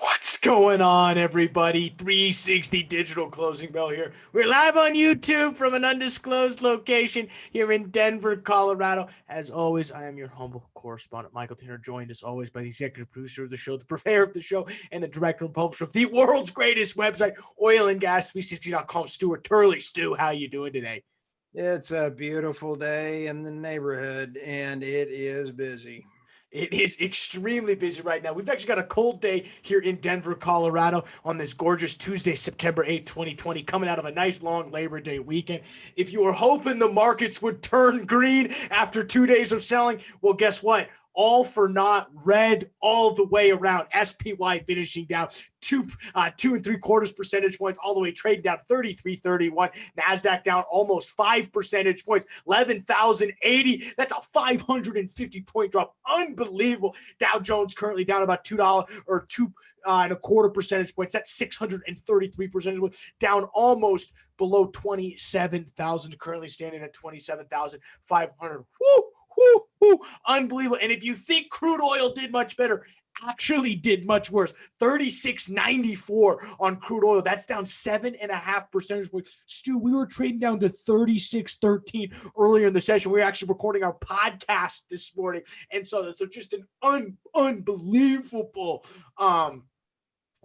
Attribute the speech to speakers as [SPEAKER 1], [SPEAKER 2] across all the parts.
[SPEAKER 1] What's going on, everybody? 360 Digital Closing Bell here. We're live on YouTube from an undisclosed location here in Denver, Colorado. As always, I am your humble correspondent, Michael Tanner, joined as always by the executive producer of the show, the purveyor of the show, and the director and publisher of the world's greatest website, oilandgas360.com, Stuart Turley. Stu, how you doing today?
[SPEAKER 2] It's a beautiful day in the neighborhood, and it is busy.
[SPEAKER 1] It is extremely busy right now. We've actually got a cold day here in Denver, Colorado on this gorgeous Tuesday, September 8th, 2020, coming out of a nice long Labor Day weekend. If you were hoping the markets would turn green after 2 days of selling, well, guess what? All for naught, red all the way around. SPY finishing down two and three quarters percentage points, all the way trading down 33.31. Nasdaq down almost 5 percentage points, 11,080. That's a 550 point drop. Unbelievable. Dow Jones currently down about $2 or two and a quarter percentage points. That's 633 percentage points, down almost below 27,000. Currently standing at 27,500. Whoo! Whoo, whoo, unbelievable. And if you think crude oil did much better, actually did much worse. 36.94 on crude oil. That's down 7.5 percentage points. Stu, we were trading down to 36.13 earlier in the session. We were actually recording our podcast this morning. And so just an unbelievable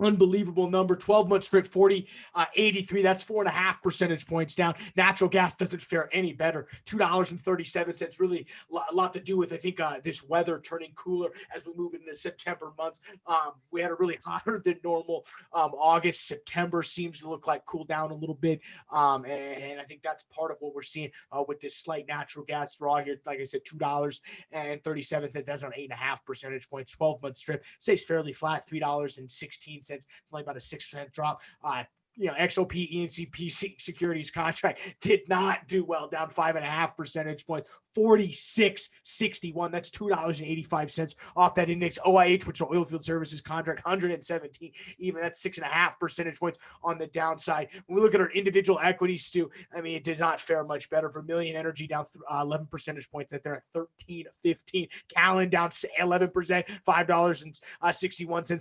[SPEAKER 1] unbelievable number. 12-month strip 40.83. That's 4.5 percentage points down. Natural gas doesn't fare any better. $2.37. Really a lot to do with, I think, this weather turning cooler as we move into the September months. We had a really hotter than normal August. September seems to look like cool down a little bit. And I think that's part of what we're seeing with this slight natural gas draw here. Like I said, $2.37. That's on 8.5 percentage points. 12-month strip stays fairly flat. $3.16. It's only about a 6% drop. XOP ENCP securities contract did not do well, down 5.5 percentage points, 46.61. That's $2.85 off that index. OIH, which is oilfield services contract, 117. Even that's 6.5 percentage points on the downside. When we look at our individual equities, Stu, I mean, it did not fare much better. Vermilion Energy down 11 percentage points. That they're at 13.15. Callan down 11%, $5.61.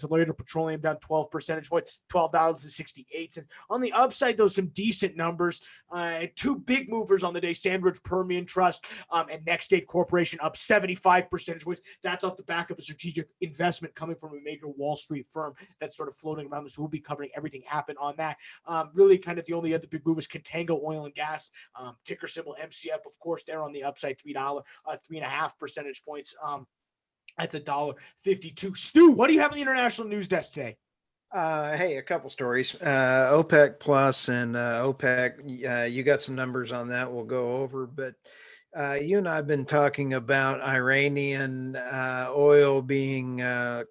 [SPEAKER 1] Alaria Petroleum down 12 percentage points, $12.68. On the upside, though, some decent numbers. Two big movers on the day: Sandridge Permian Trust and Next State Corporation up 75 percentage points. That's off the back of a strategic investment coming from a major Wall Street firm that's sort of floating around this. We'll be covering everything happened on that. Really, kind of the only other big move is Contango Oil and Gas, ticker symbol MCF. Of course, they're on the upside, $3.5 percentage points. That's $1.52. Stu, what do you have on the international news desk today?
[SPEAKER 2] Hey, a couple stories. OPEC Plus and OPEC, you got some numbers on that we'll go over, but you and I have been talking about Iranian oil being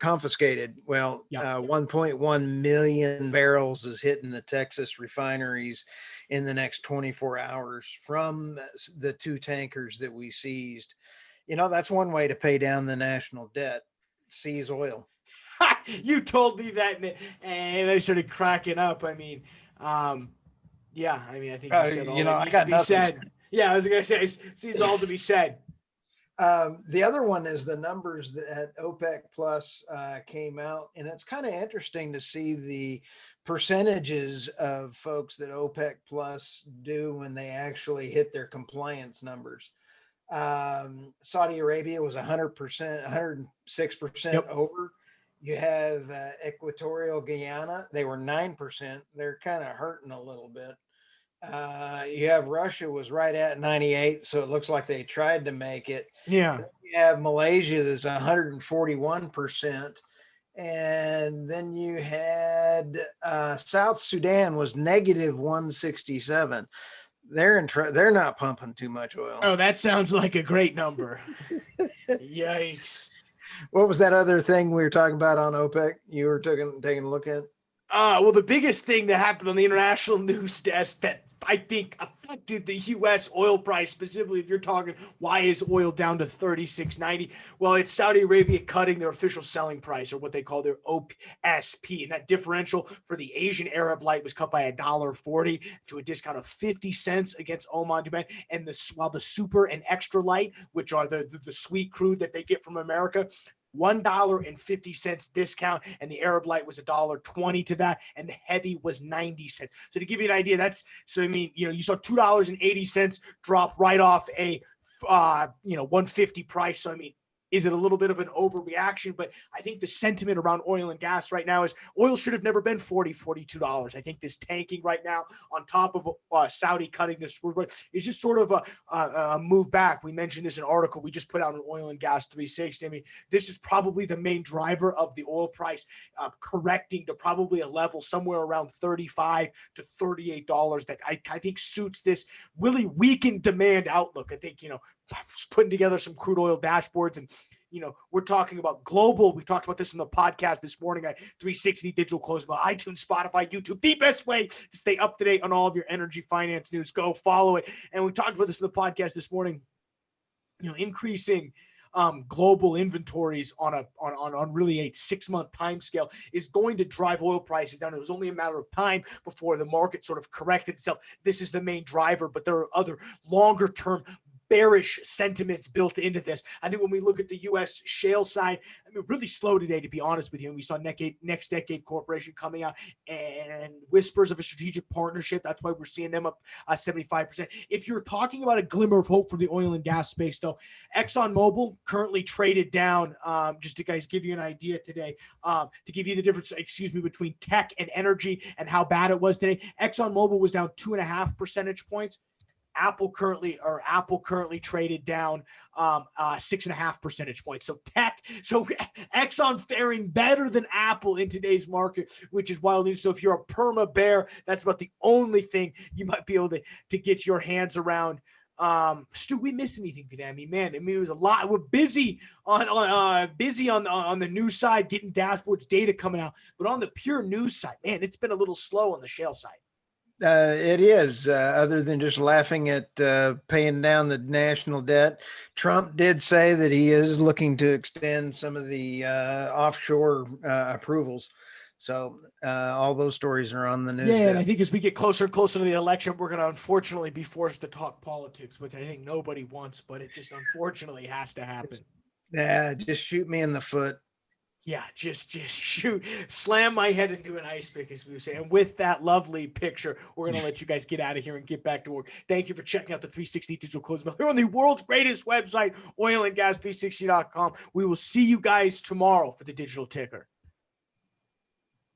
[SPEAKER 2] confiscated. Well, 1.1 million barrels is hitting the Texas refineries in the next 24 hours from the two tankers that we seized. That's one way to pay down the national debt, seize oil.
[SPEAKER 1] You told me that, and I started cracking up. I mean, I think you said all that needs to be said. Yeah, I was going to say, seems all to be said.
[SPEAKER 2] The other one is the numbers that OPEC Plus came out, and it's kind of interesting to see the percentages of folks that OPEC Plus do when they actually hit their compliance numbers. Saudi Arabia was 100%, 106% over. You have Equatorial Guyana. They were 9%. They're kind of hurting a little bit. You have Russia was right at 98. So it looks like they tried to make it.
[SPEAKER 1] Yeah.
[SPEAKER 2] Then you have Malaysia that's 141%. And then you had South Sudan was negative 167. They're not pumping too much oil.
[SPEAKER 1] Oh, that sounds like a great number. Yikes.
[SPEAKER 2] What was that other thing we were talking about on OPEC you were taking a look at?
[SPEAKER 1] Well, the biggest thing that happened on the international news desk that I think affected the U.S. oil price, specifically if you're talking why is oil down to 36.90? Well, it's Saudi Arabia cutting their official selling price, or what they call their OSP, and that differential for the Asian Arab Light was cut by $1.40 to a discount of 50 cents against Oman Dubai. And while the super and extra light, which are the sweet crude that they get from America, $1.50 discount, and the Arab Light was $1.20 to that, and the heavy was 90 cents. So to give you an idea, that's, so I mean, you saw $2.80 drop right off a 150 price. So I mean, is it a little bit of an overreaction? But I think the sentiment around oil and gas right now is oil should have never been $42. I think this tanking right now, on top of Saudi cutting this, is just sort of a move back. We mentioned this in an article we just put out on Oil and Gas 360. I mean, this is probably the main driver of the oil price correcting to probably a level somewhere around $35 to $38 that I think suits this really weakened demand outlook. I think, putting together some crude oil dashboards, and we're talking about global. We talked about this in the podcast this morning at 360 Digital Close, about iTunes, Spotify, YouTube. The best way to stay up to date on all of your energy finance news. Go follow it. And we talked about this in the podcast this morning. Increasing global inventories on really a 6-month time scale is going to drive oil prices down. It was only a matter of time before the market sort of corrected itself. This is the main driver, but there are other longer term bearish sentiments built into this. I think when we look at the U.S. shale side, I mean, really slow today, to be honest with you. And we saw Next Decade Corporation coming out and whispers of a strategic partnership. That's why we're seeing them up 75%. If you're talking about a glimmer of hope for the oil and gas space, though, ExxonMobil currently traded down, just to guys give you an idea today, to give you the difference, between tech and energy and how bad it was today. ExxonMobil was down 2.5 percentage points. Apple currently traded down 6.5 percentage points. So Exxon faring better than Apple in today's market, which is wild news. So if you're a perma bear, that's about the only thing you might be able to get your hands around. Stu, we missed anything today? I mean, it was a lot. We're busy on the news side, getting dashboards, data coming out, but on the pure news side, man, it's been a little slow on the shale side.
[SPEAKER 2] It is, other than just laughing at paying down the national debt. Trump did say that he is looking to extend some of the offshore approvals. So all those stories are on the news.
[SPEAKER 1] Yeah, and I think as we get closer and closer to the election, we're going to unfortunately be forced to talk politics, which I think nobody wants, but it just unfortunately has to happen.
[SPEAKER 2] Yeah, just shoot me in the foot.
[SPEAKER 1] Yeah, just shoot, slam my head into an ice pick, as we were saying. And with that lovely picture, we're going to let you guys get out of here and get back to work. Thank you for checking out the 360 Digital Close Mail here on the world's greatest website, oilandgas360.com. We will see you guys tomorrow for the digital ticker.